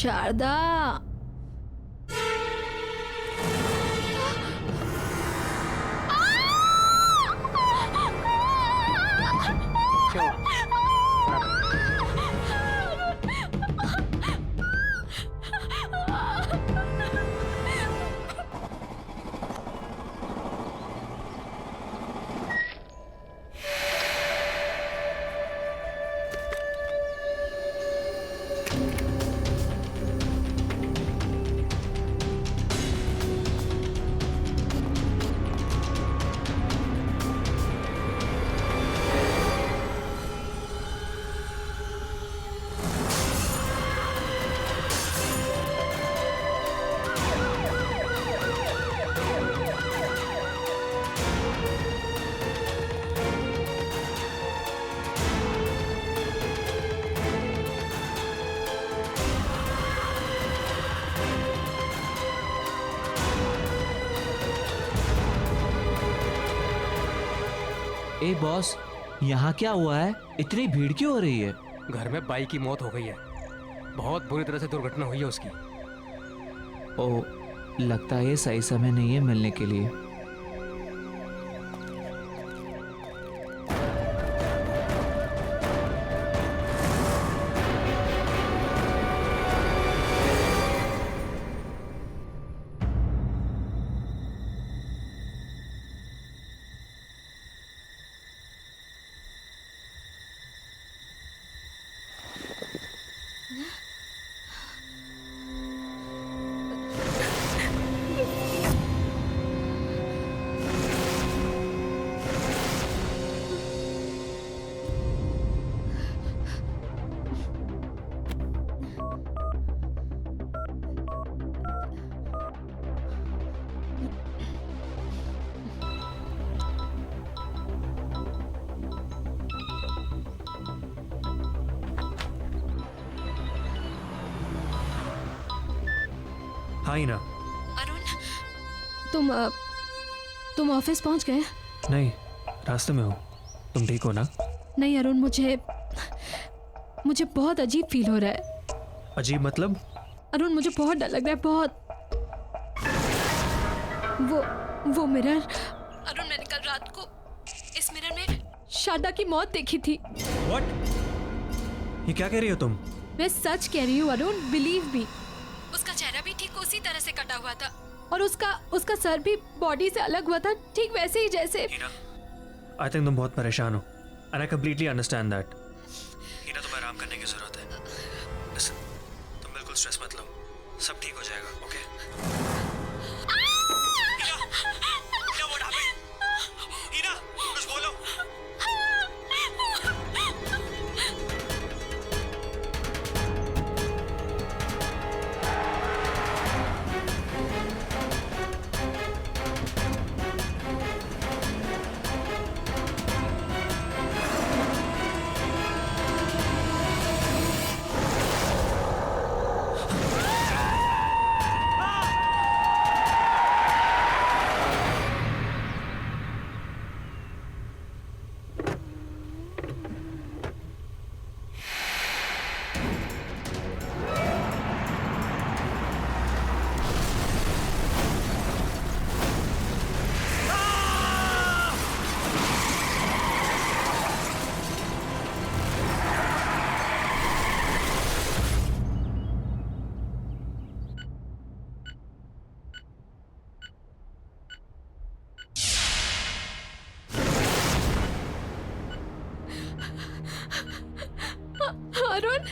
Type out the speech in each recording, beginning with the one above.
शारदा, ए boss, यहाँ क्या हुआ है? इतनी भीड़ क्यों हो रही है? घर में बाई की मौत हो गई है। बहुत बुरी तरह से दुर्घटना हुई है उसकी। ओह, लगता है ये सही समय नहीं है मिलने के लिए। हाँ ही ना। अरुण, तुम ऑफिस पहुंच गए? नहीं, रास्ते में हूँ। तुम ठीक हो ना? नहीं अरुण, मुझे बहुत अजीब फील हो रहा है। अजीब मतलब? अरुण, मुझे बहुत डर लग रहा है, बहुत। वो मिरर, अरुण, मैंने कल रात को इस मिरर में शारदा की मौत देखी थी। What? ये क्या कह रही हो तुम? मैं सच कह रही हूँ अरुण, बिलीव मी। उसका चेहरा भी ठीक उसी तरह से कटा हुआ था और उसका सर भी बॉडी से अलग हुआ था, ठीक वैसे ही जैसे। आई थिंक तुम बहुत परेशान हो and I completely understand that. हीना, तुम्हें आराम करने की जरूरत है। Listen, तुम बिल्कुल स्ट्रेस मत लो, सब ठीक हो जाएगा, okay? Heena, what happened? Heena, कुछ बोलो। अरुण,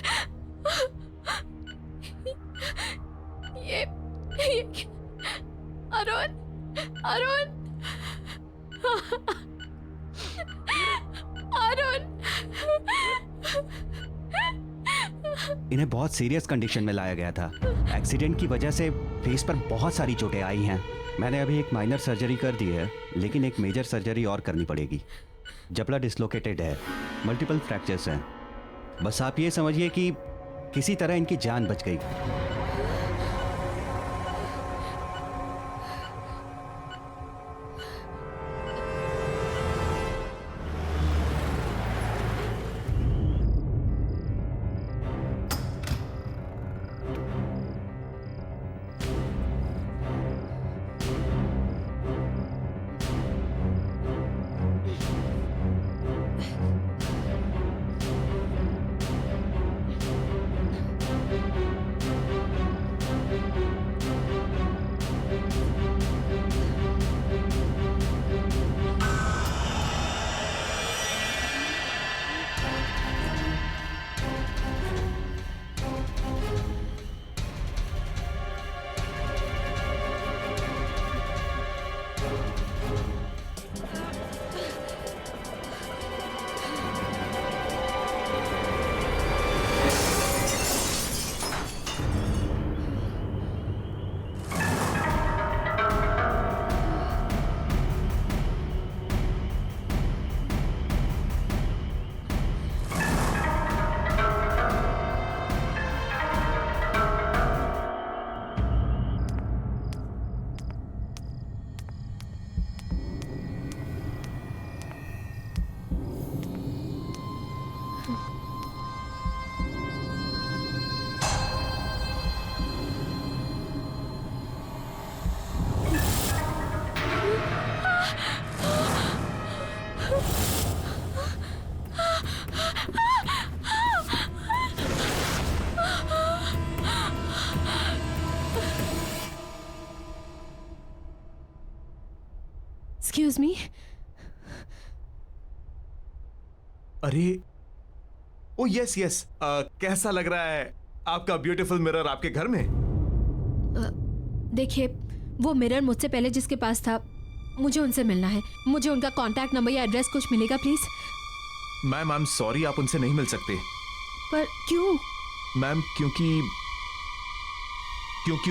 ये अरुण, अरुण, अरुण। इन्हें बहुत सीरियस कंडीशन में लाया गया था। एक्सीडेंट की वजह से फेस पर बहुत सारी चोटें आई हैं। मैंने अभी एक माइनर सर्जरी कर दी है, लेकिन एक मेजर सर्जरी और करनी पड़ेगी। जबड़ा डिसलोकेटेड है, मल्टीपल फ्रैक्चर्स हैं। बस आप ये समझिए कि किसी तरह इनकी जान बच गई। Excuse me? अरे ओ यस यस, कैसा लग रहा है आपका ब्यूटीफुल मिरर आपके घर में? देखिए, वो मिरर मुझसे पहले जिसके पास था, मुझे उनसे मिलना है। मुझे उनका कांटेक्ट नंबर या एड्रेस कुछ मिलेगा please? Ma'am I am sorry, आप उनसे नहीं मिल सकते। पर क्यों? मैम क्योंकि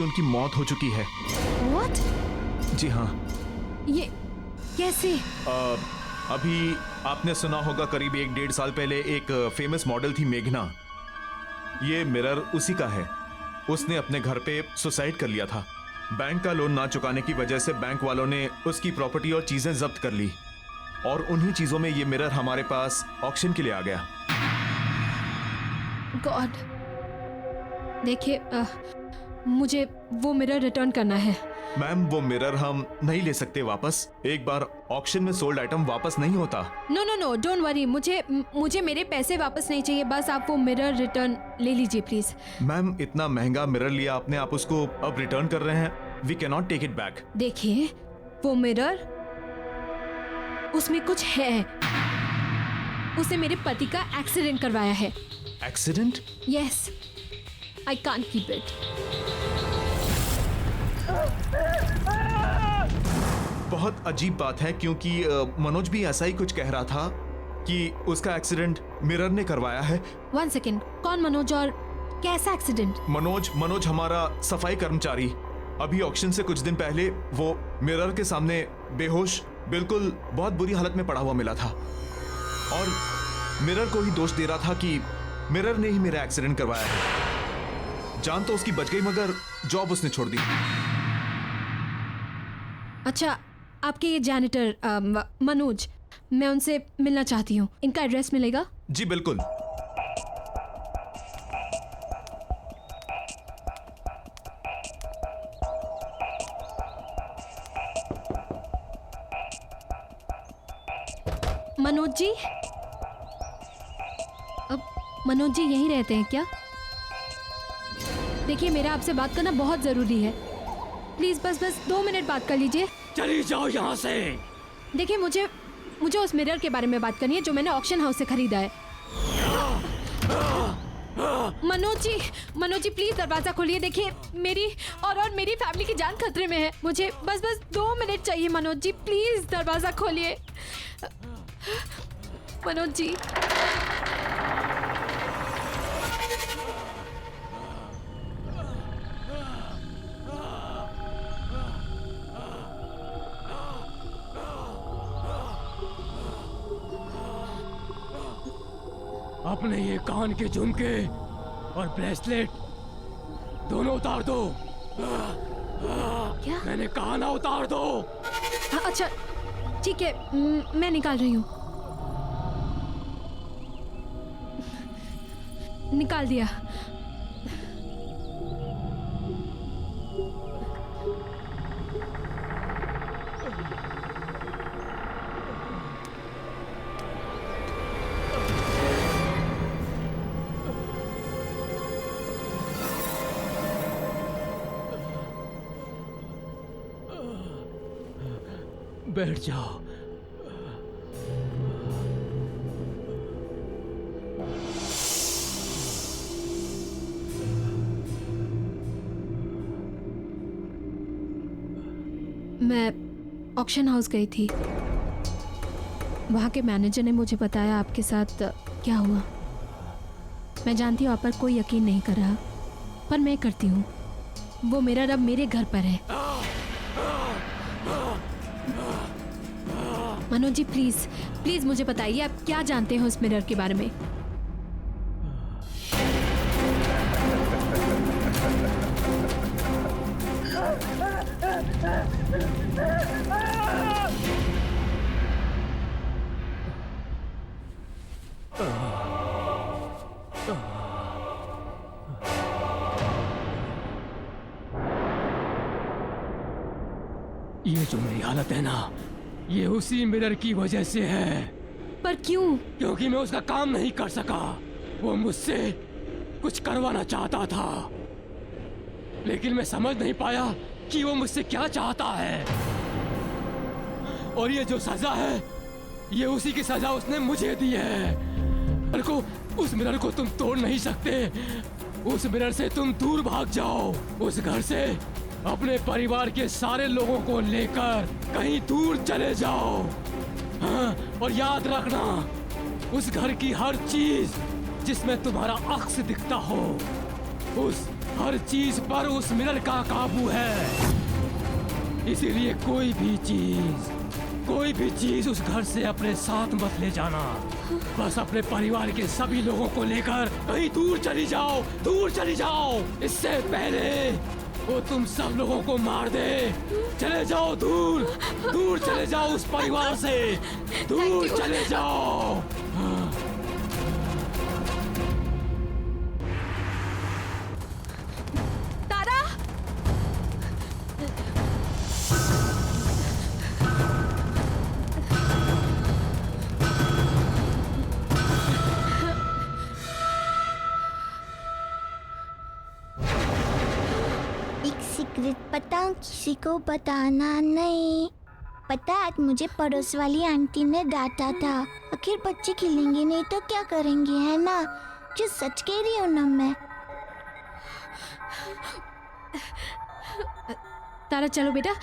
उनकी मौत हो चुकी है। What? जी हाँ। ये कैसे? अभी आपने सुना होगा, करीब 1-1.5 साल पहले एक फेमस मॉडल थी मेघना। ये मिरर उसी का है। उसने अपने घर पे सुसाइड कर लिया था। बैंक का लोन ना चुकाने की वजह से बैंक वालों ने उसकी प्रॉपर्टी और चीजें जब्त कर ली, और उन्हीं चीजों में ये मिरर हमारे पास ऑक्शन के लिए आ गया। गॉड, देखिए, मुझे वो मिरर रिटर्न करना है। मैम वो मिरर हम नहीं ले सकते वापस। एक बार ऑक्शन में सोल्ड आइटम वापस नहीं होता। No no no, don't worry. मुझे मेरे पैसे वापस नहीं चाहिए। बस आप वो मिरर रिटर्न ले लीजिए प्लीज। मैम इतना महंगा मिरर लिया आपने, आप उसको अब रिटर्न कर रहे हैं। We can not take it back. देखिए, वो मिरर, उसमें कुछ है। उसे मेरे पति का एक्सीडेंट करवाया है। Accident? Yes, I can't keep it. बहुत अजीब बात है, क्योंकि मनोज भी ऐसा ही कुछ कह रहा था कि उसका एक्सीडेंट मिरर ने करवाया है। 1 सेकेंड, कौन मनोज और कैसा एक्सीडेंट? मनोज हमारा सफाई कर्मचारी। अभी ऑक्शन से कुछ दिन पहले वो मिरर के सामने बेहोश, बिल्कुल बहुत बुरी हालत में पड़ा हुआ मिला था, और मिरर को ही दोष दे रहा था कि मिरर ने ही मेरा एक्सीडेंट करवाया है। जान तो उसकी बच गई, मगर जॉब उसने छोड़ दी। अच्छा, आपके ये जैनिटर मनोज, मैं उनसे मिलना चाहती हूँ। इनका एड्रेस मिलेगा? जी बिल्कुल। मनोज जी, अब मनोज जी यहीं रहते हैं क्या? देखिए, मेरा आपसे बात करना बहुत जरूरी है। प्लीज बस 2 मिनट बात कर लीजिए। चली जाओ यहाँ से। देखिए, मुझे उस मिरर के बारे में बात करनी है जो मैंने ऑक्शन हाउस से खरीदा है। मनोज जी प्लीज दरवाजा खोलिए। देखिए मेरी और मेरी फैमिली की जान खतरे में है। मुझे बस 2 मिनट चाहिए। मनोज जी प्लीज दरवाजा खोलिए। मनोज जी। अपने ये कान के झुमके और ब्रेसलेट दोनों उतार दो। क्या? मैंने कहा ना उतार दो। अच्छा ठीक है, मैं निकाल रही हूँ। निकाल दिया। बैठ जाओ। मैं ऑक्शन हाउस गई थी। वहाँ के मैनेजर ने मुझे बताया आपके साथ क्या हुआ। मैं जानती हूँ आप पर कोई यकीन नहीं कर रहा, पर मैं करती हूँ। वो मिरर अब मेरे घर पर है। मनोज जी प्लीज मुझे बताइए आप क्या जानते हैं उस मिरर के बारे में। ये जो मेरी हालत है ना, ये उसी मिरर की वजह से है। पर क्यों? क्योंकि मैं उसका काम नहीं कर सका। वो मुझसे कुछ करवाना चाहता था, लेकिन मैं समझ नहीं पाया कि वो मुझसे क्या चाहता है। और ये जो सजा है, ये उसी की सजा उसने मुझे दी है। उस मिरर को तुम तोड़ नहीं सकते। उस मिरर से तुम दूर भाग जाओ। उस घर से अपने परिवार के सारे लोगों को लेकर कहीं दूर चले जाओ। हाँ, और याद रखना, उस घर की हर चीज जिसमें तुम्हारा अक्स दिखता हो, उस हर चीज पर उस मिरर का काबू है। इसीलिए कोई भी चीज उस घर से अपने साथ मत ले जाना। बस अपने परिवार के सभी लोगों को लेकर कहीं दूर चली जाओ। इससे पहले वो तुम सब लोगों को मार दे। चले जाओ दूर चले जाओ उस परिवार से। दूर चले जाओ। तारा! सीक्रेट पता किसी को बताना नहीं। पता आज मुझे पड़ोस वाली आंटी ने डांटा था। आखिर बच्चे खेलेंगे नहीं तो क्या करेंगे, है ना? जो सच कह रही हूँ ना मैं। तारा चलो बेटा,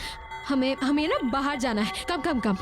हमें ना बाहर जाना है। कम।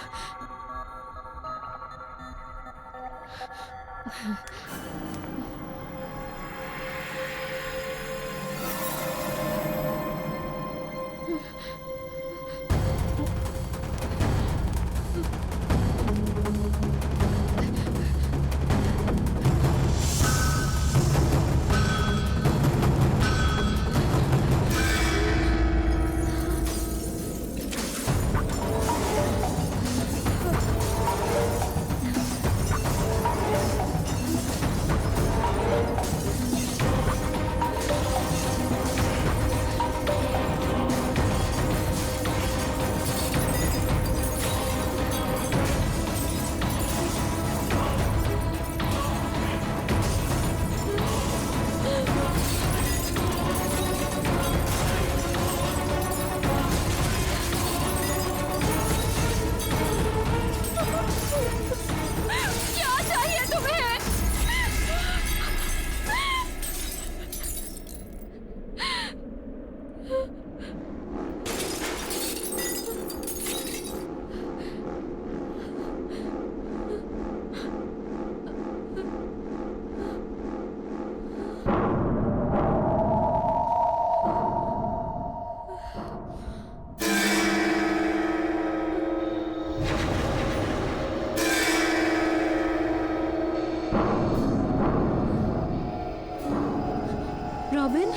रॉबिन।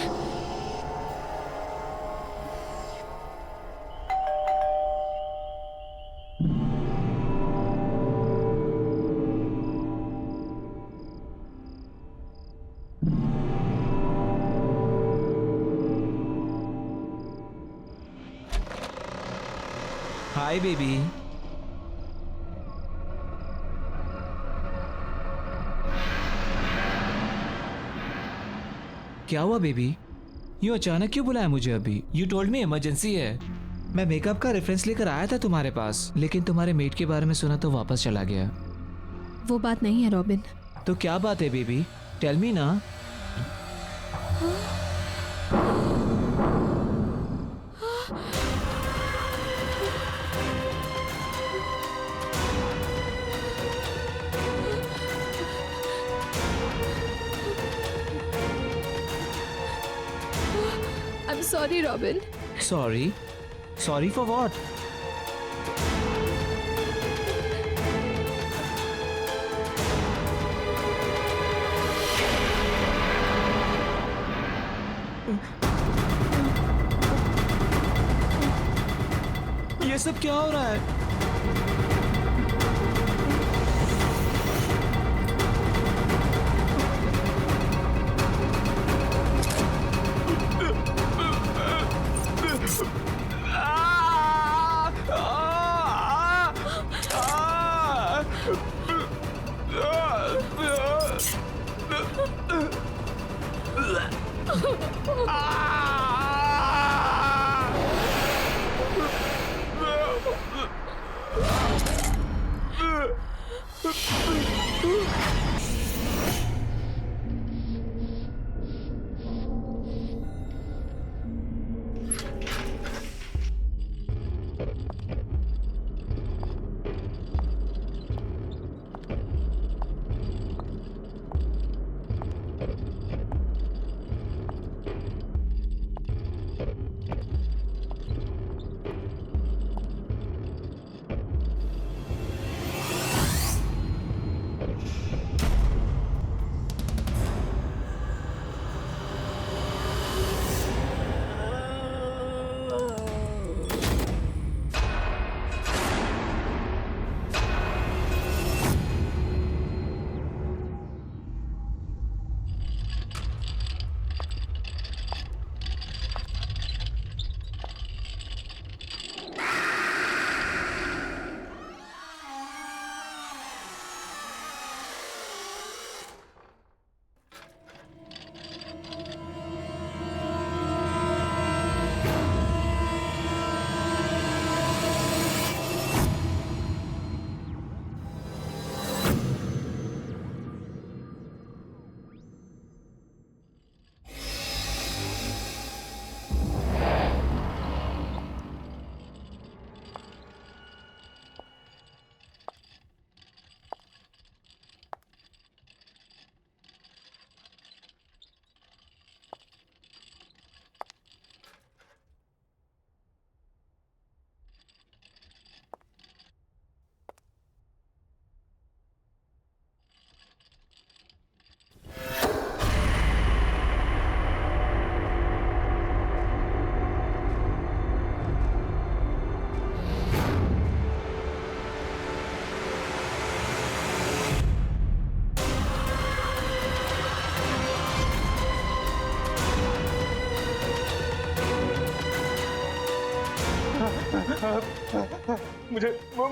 Hi baby. क्या हुआ बेबी? यूं अचानक क्यों बुलाया मुझे अभी? यू टोल्ड मी इमरजेंसी है। मैं मेकअप का रेफरेंस लेकर आया था तुम्हारे पास, लेकिन तुम्हारे मेट के बारे में सुना तो वापस चला गया। वो बात नहीं है रॉबिन। तो क्या बात है बेबी? टेल मी ना। I am sorry robin. Sorry? Sorry for what? ये सब क्या हो रहा है?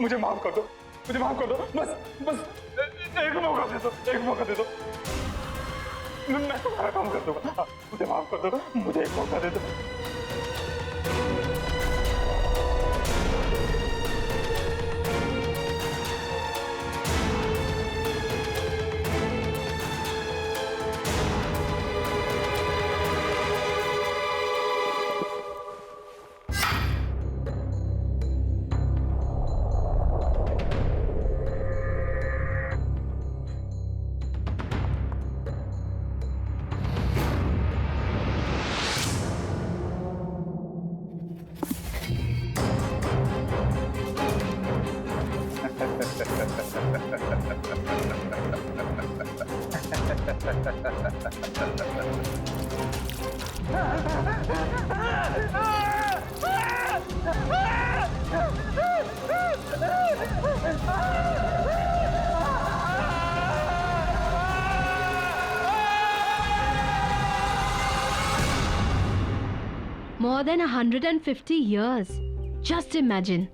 मुझे माफ कर दो, मुझे माफ कर दो, बस एक मौका दे दो, एक मौका दे दो, मैं तुम्हारा काम कर दूंगा। मुझे माफ कर दो, मुझे एक मौका दे दो। More than 150 years. Just imagine.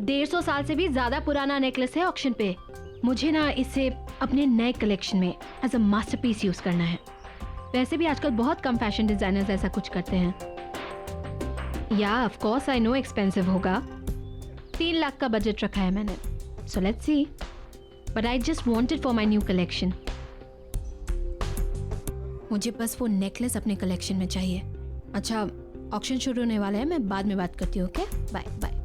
150 साल से भी ज्यादा पुराना नेकलेस है ऑक्शन पे. मुझे ना इसे अपने नए कलेक्शन में एज अ मास्टरपीस यूज करना है. वैसे भी आजकल बहुत कम फैशन डिजाइनर्स ऐसा कुछ करते हैं. या of course I know expensive होगा. 3 लाख का बजट रखा है मैंने. So let's see. But I just wanted for my new collection. मुझे बस वो नेकलेस अपने कलेक्शन में चाहिए. अच्छा, ऑक्शन शुरू होने वाला है. मैं बाद में बात करती हूँ. Okay, bye bye.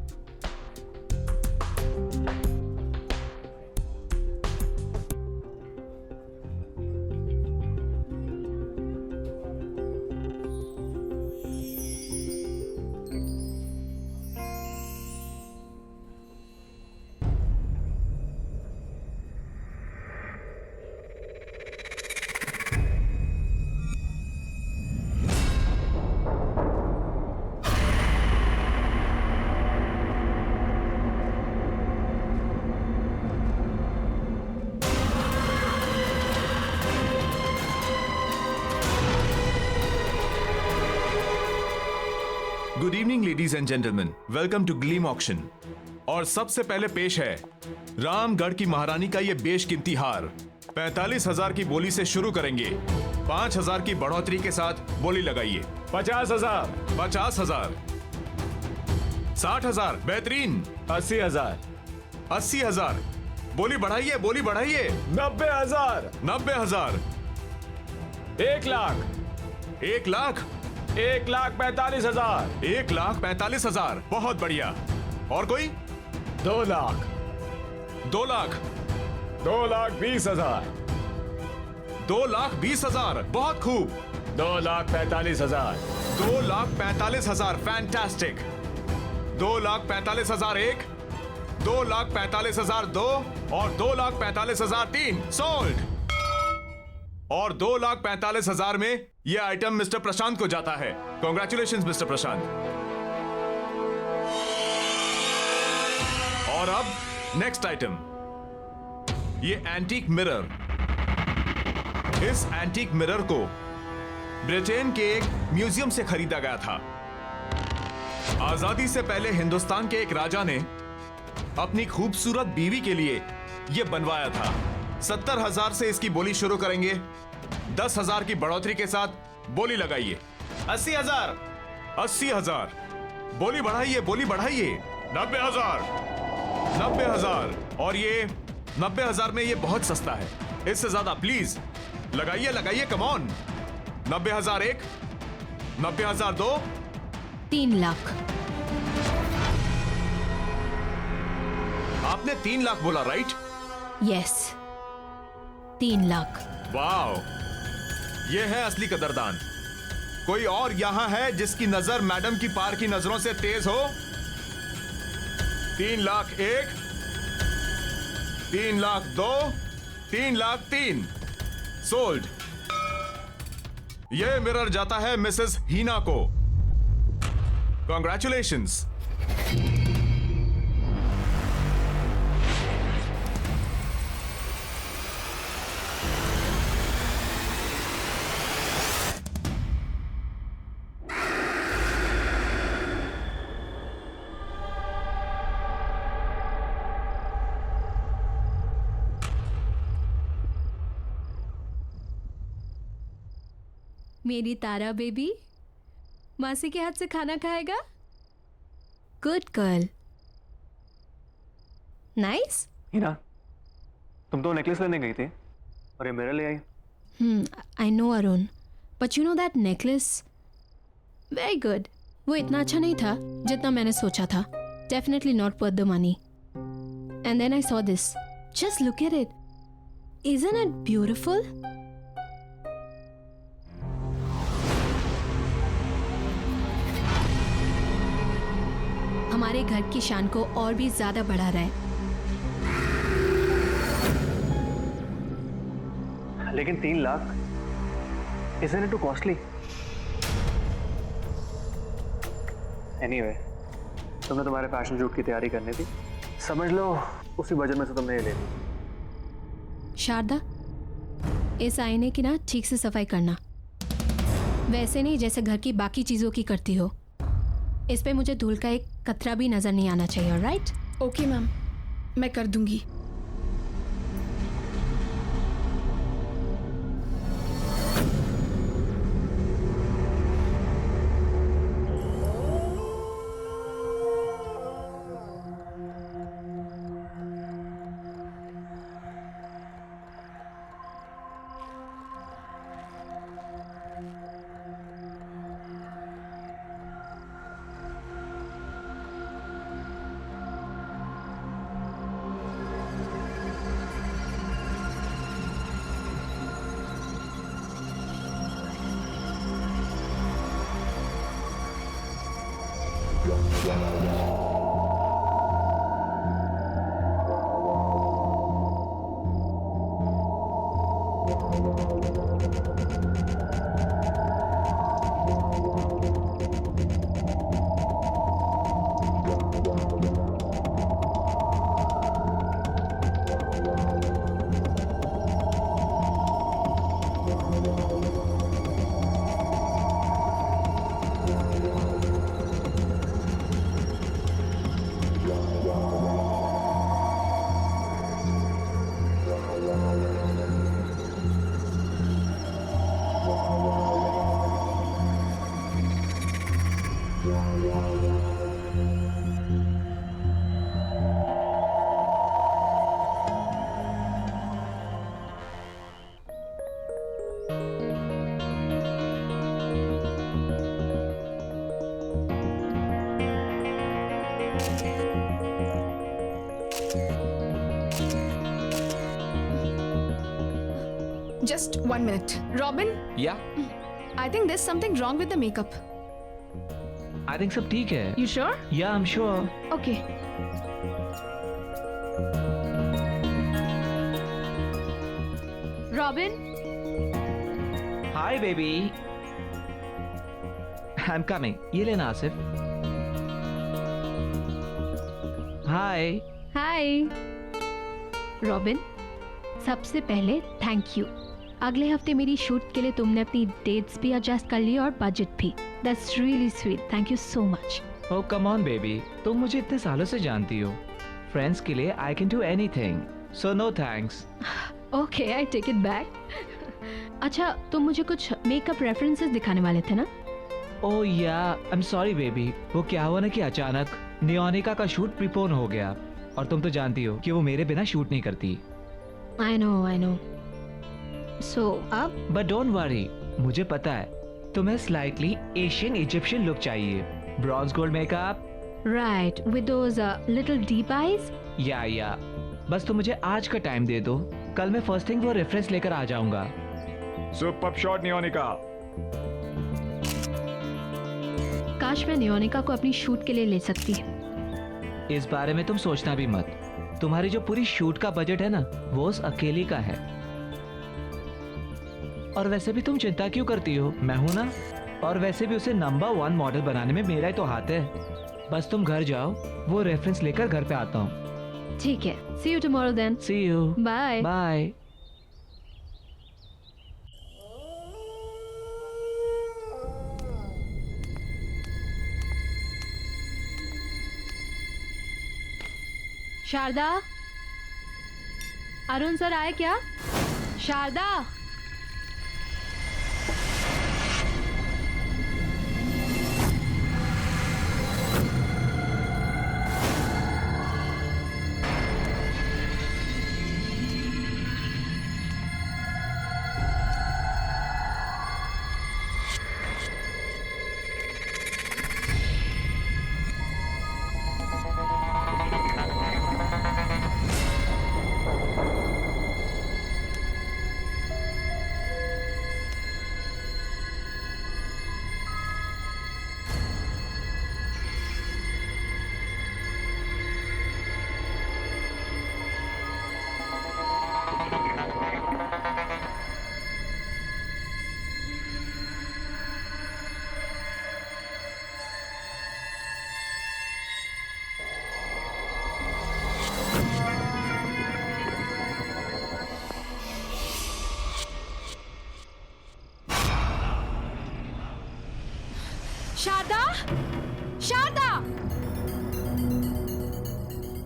Good evening ladies and gentleman, welcome to Gleam auction. और सबसे पहले पेश है रामगढ़ की महारानी का ये बेशकीमती हार। 45,000 की बोली से शुरू करेंगे। 5,000 की बढ़ोतरी के साथ बोली लगाइए। 50,000, 50,000, 60,000, बेहतरीन। 80,000, 80,000, बोली बढ़ाइए, बोली बढ़ाइए। 90,000, 90,000, 1 लाख, 1 लाख, 1,45,000, 1,45,000, बहुत बढ़िया। और कोई? 2 लाख, 2 लाख, 2,20,000, 2,20,000, बहुत खूब। 2,45,000, 2,45,000, फैंटास्टिक। 2,45,000 1, 2,45,000 2 और 2,45,000 3, सोल्ड। और 2,45,000 में यह आइटम मिस्टर प्रशांत को जाता है। कॉन्ग्रेचुलेशंस मिस्टर प्रशांत। और अब नेक्स्ट आइटम, ये एंटीक मिरर। इस एंटीक मिरर को ब्रिटेन के एक म्यूजियम से खरीदा गया था। आजादी से पहले हिंदुस्तान के एक राजा ने अपनी खूबसूरत बीवी के लिए यह बनवाया था। 70,000 से इसकी बोली शुरू करेंगे। 10,000 की बढ़ोतरी के साथ बोली लगाइए। 80,000, 80,000, बोली बढ़ाइए, बोली बढ़ाइए। 90,000, 90,000, और ये 90,000 में ये बहुत सस्ता है। इससे ज्यादा प्लीज लगाइए, लगाइए, कम ऑन। 90,000 1, 90,000 2, 3 लाख। आपने 3 लाख बोला, राइट? यस, 3 लाख। वाओ, ये है असली कदरदान। कोई और यहां है जिसकी नजर मैडम की पार की नजरों से तेज हो? 3 लाख 1, 3 लाख 2, 3 लाख 3, सोल्ड। ये मिरर जाता है मिसेस हीना को। कॉन्ग्रेचुलेशंस। मेरी तारा बेबी मासी के हाथ से खाना खाएगा। Good girl. नाइस। हीना, तुम तो नेकलेस लेने गई थी और ये मिरर ले आई। I know Arun, but you know that necklace very good. वो इतना अच्छा नहीं था जितना मैंने सोचा था। Definitely not worth the money. And then I saw this. Just look at it. Isn't it beautiful? हमारे घर की शान को और भी ज्यादा बढ़ा रहा है। लेकिन 3 lakh, isn't it too costly? Anyway, तुमने तुम्हारे फैशन शूट की तैयारी करनी थी, समझ लो उसी बजट में से तुमने ये ले ली। शारदा, इस आईने की ना ठीक से सफाई करना, वैसे नहीं जैसे घर की बाकी चीज़ों की करती हो। इस पे मुझे धूल का एक कतरा भी नजर नहीं आना चाहिए, राइट? ओके मैम, मैं कर दूंगी। Just 1 minute. Robin, या I think there's something wrong with the makeup. I think सब ठीक है। You sure? या I am sure. Okay. Robin, hi baby, I am coming. ये लेना आसिफ। हाय। हाय। रॉबिन, सबसे पहले थैंक यू। अगले हफ्ते मेरी शूट के लिए तुमने अपनी डेट्स भी एडजस्ट कर ली और बजट भी। That's really sweet, thank you so much. Oh come on baby, तुम मुझे इतने सालों से जानती हो। फ्रेंड्स के लिए I can do anything, so no thanks. Okay, I take it back. अच्छा, तुम मुझे कुछ मेकअप रेफरेंसेस दिखाने वाले थे ना? ओह या, आई एम सॉरी बेबी। वो क्या हुआ ना कि अचानक नियोनिका का शूट प्रीपोन हो गया, और तुम तो जानती हो कि वो मेरे बिना शूट नहीं करती। I know. सो अब? बट डोंट वरी, मुझे पता है तुम्हें स्लाइटली एशियन इजिप्शियन लुक चाहिए। Bronze gold makeup, right, with those little deep eyes. या बस तुम मुझे आज का टाइम दे दो, कल मैं फर्स्ट थिंग वो रेफरेंस लेकर आ जाऊंगा। Superb shot Niyonika. काश मैं नियोनिका को अपनी शूट के लिए ले सकती। इस बारे में तुम सोचना भी मत। तुम्हारी जो पूरी शूट का बजट है ना, वो उस अकेली का है। और वैसे भी तुम चिंता क्यों करती हो, मैं हूं ना। और वैसे भी उसे नंबर 1 मॉडल बनाने में मेरा ही तो हाथ है। बस तुम घर जाओ, वो रेफरेंस लेकर घर पे आता हूँ। ठीक है, see you tomorrow then. See you, bye. Bye. Sharda, Arun sir आए क्या? Sharda,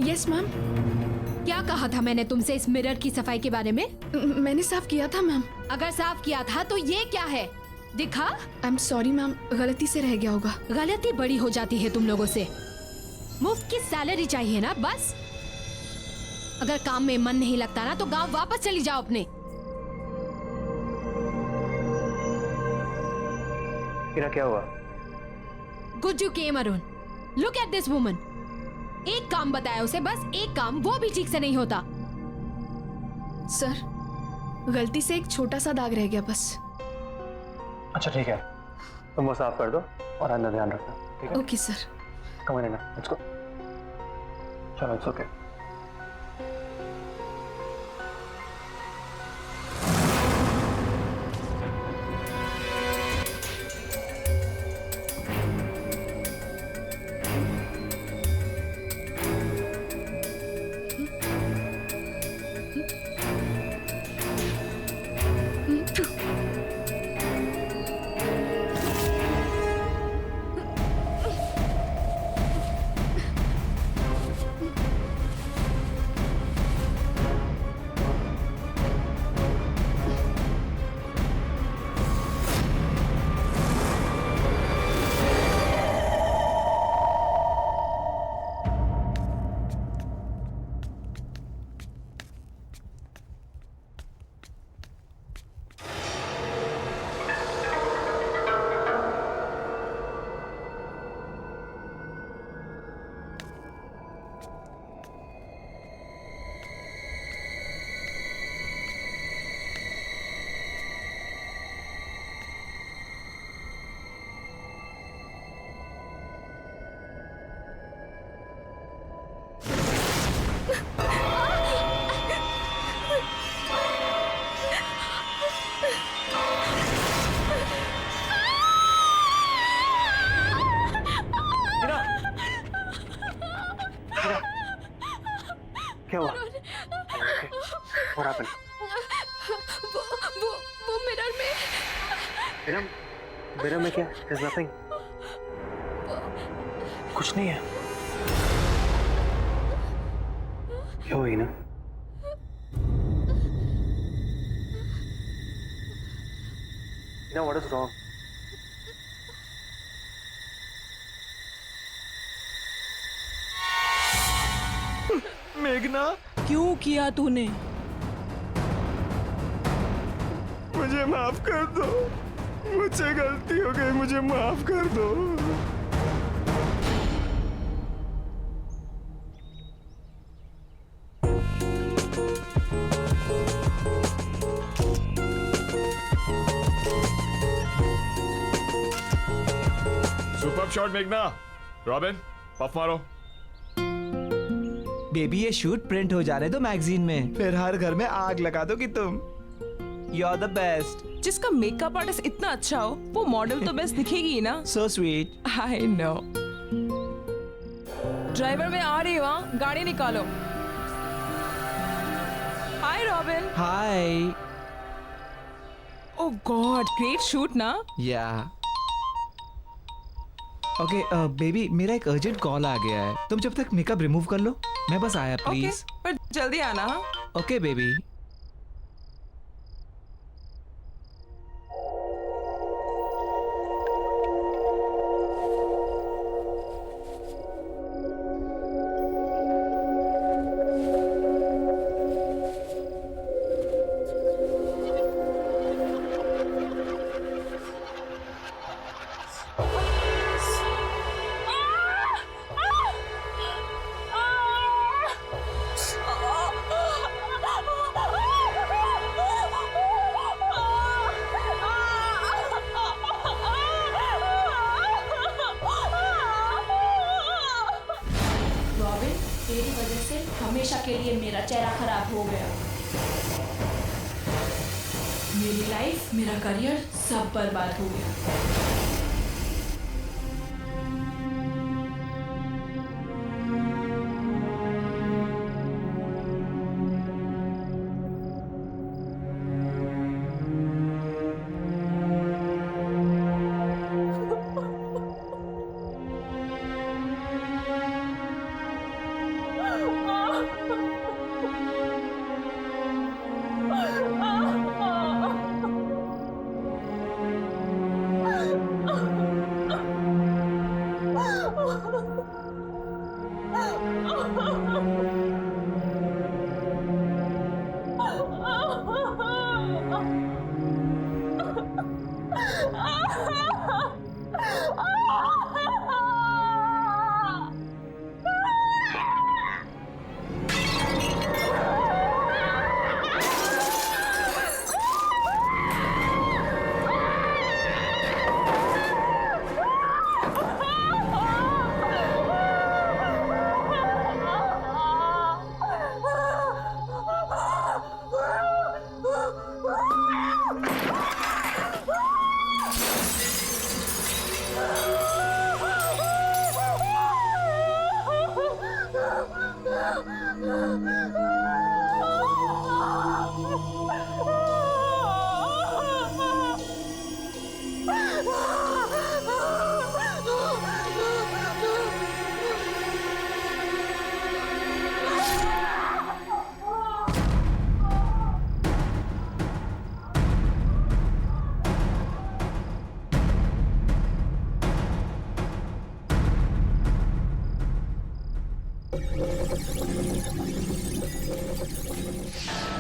yes ma'am. क्या कहा था मैंने तुमसे इस मिरर की सफाई के बारे में? मैंने साफ किया था मैम। अगर साफ किया था तो ये क्या है? दिखा। आई एम सॉरी मैम, गलती से रह गया होगा। गलती बड़ी हो जाती है तुम लोगों से। मुफ्त की सैलरी चाहिए ना बस। अगर काम में मन नहीं लगता ना तो गांव वापस चली जाओ अपने। इरा क्या हुआ? गुज्जू केम Arun, look at this woman. एक काम बताया उसे, बस एक काम, वो भी ठीक से नहीं होता। सर, गलती से एक छोटा सा दाग रह गया बस। अच्छा ठीक है, तुम वो साफ कर दो और अंदर ध्यान रखना, ठीक है? Okay sir. Come on Ira, let's go. चलो, इट्स ओके। क्या हुआ? What happened? वो मिरर में। मिरर में क्या? There's nothing. कुछ नहीं है। क्या हुई ना? What is wrong? मेघना, क्यों किया तूने? मुझे माफ कर दो, मुझसे गलती हो गई, मुझे माफ कर दो। सुपर शॉट मेघना। रॉबिन, पफ मारो। बेबी ये शूट प्रिंट हो जा रहे तो मैगजीन में, फिर हर घर में आग लगा दो कि तुम यू आर द बेस्ट। जिसका मेकअप आर्टिस्ट इतना अच्छा हो वो मॉडल तो बेस्ट दिखेगी ही ना। So sweet. I know. Driver मैं आ रही हूँ, गाड़ी निकालो। हाय रॉबिन। हाय। ओह गॉड, ग्रेट शूट ना। या ओके बेबी, मेरा एक अर्जेंट कॉल आ गया है, तुम जब तक मेकअप रिमूव कर लो, मैं बस आया प्लीज। पर जल्दी आना। Okay baby. तेरी वजह से हमेशा के लिए मेरा चेहरा खराब हो गया। मेरी लाइफ, मेरा करियर सब बर्बाद हो गया।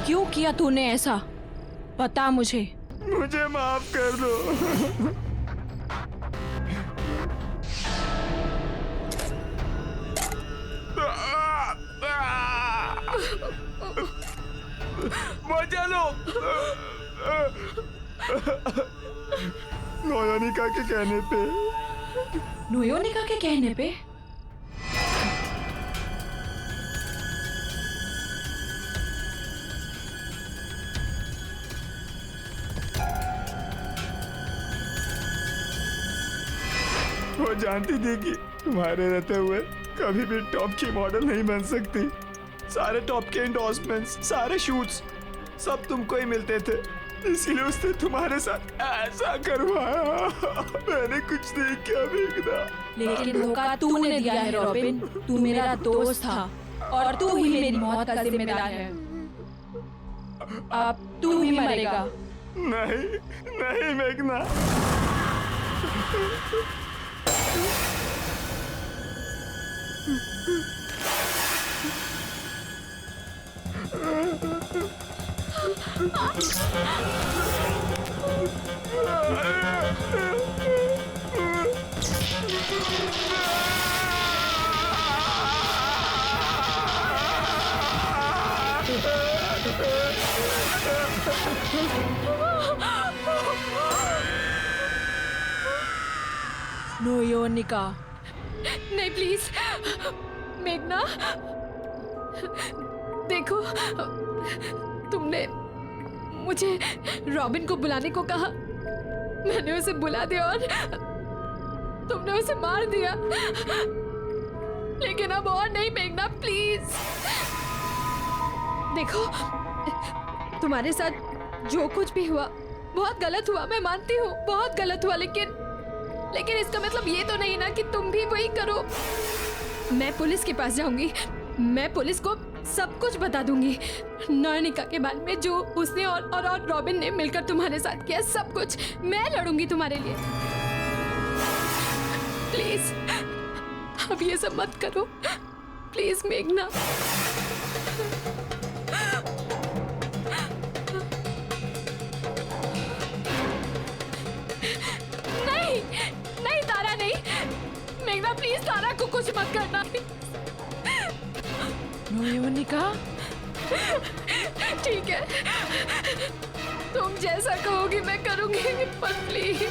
क्यों किया तूने ऐसा? बता मुझे। मुझे माफ कर दो। मजा लो। नोयोनिका के कहने पे। नोयोनिका के कहने पे? वो जानती थी कि तुम्हारे रहते हुए कभी भी टॉप की मॉडल नहीं बन सकती। सारे टॉप के एंडोर्समेंट्स, सारे शूट्स सब तुमको ही मिलते थे, इसीलिए उसने तुम्हारे साथ ऐसा करवाया। मैंने कुछ नहीं किया मेघना। लेकिन धोखा तूने दिया है रॉबिन। तू मेरा दोस्त था और तू ही मेरी मौत का जिम्मेदार है। अब तू ही मरेगा। नहीं नहीं मेघना। नोयोनिका। नहीं प्लीज मेघना, देखो तुमने मुझे रॉबिन को बुलाने को कहा, मैंने उसे बुला दिया और तुमने उसे मार दिया। लेकिन अब और नहीं मेघना, प्लीज। देखो तुम्हारे साथ जो कुछ भी हुआ बहुत गलत हुआ, मैं मानती हूँ बहुत गलत हुआ, लेकिन इसका मतलब ये तो नहीं ना कि तुम भी वही करो। मैं पुलिस के पास जाऊंगी, मैं पुलिस को सब कुछ बता दूंगी, नोयोनिका के बारे में, जो उसने और रॉबिन ने मिलकर तुम्हारे साथ किया, सब कुछ मैं लड़ूंगी तुम्हारे लिए। प्लीज अब ये सब मत करो, प्लीज मेघना। नहीं नहीं तारा, नहीं मेघना, प्लीज तारा को कुछ मत करना। नोयोनिका, ठीक है, तुम जैसा कहोगी मैं करूंगी, पर प्लीज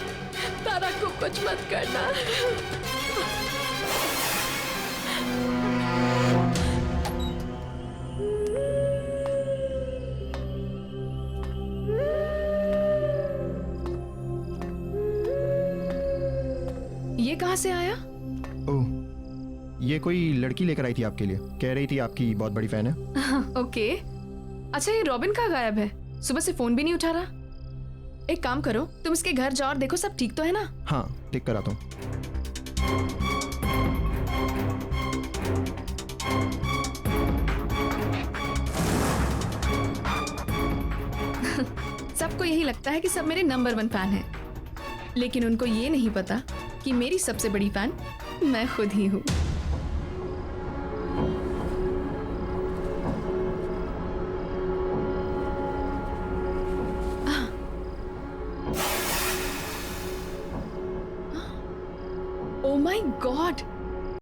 तारा को कुछ मत करना। ये कहाँ से आया? ओह, ये कोई लड़की लेकर आई थी आपके लिए, कह रही थी आपकी बहुत बड़ी फैन है। ओके। अच्छा, ये रॉबिन कहाँ गायब है? सुबह से फोन भी नहीं उठा रहा। एक काम करो, तुम इसके घर जाओ और देखो सब ठीक तो है ना? हाँ, देख कर आता हूँ। सबको यही लगता है कि सब मेरे नंबर 1 फैन हैं, लेकिन उनको ये नहीं पता कि मेरी सबसे बड़ी फैन मैं खुद ही हूँ। Oh my God,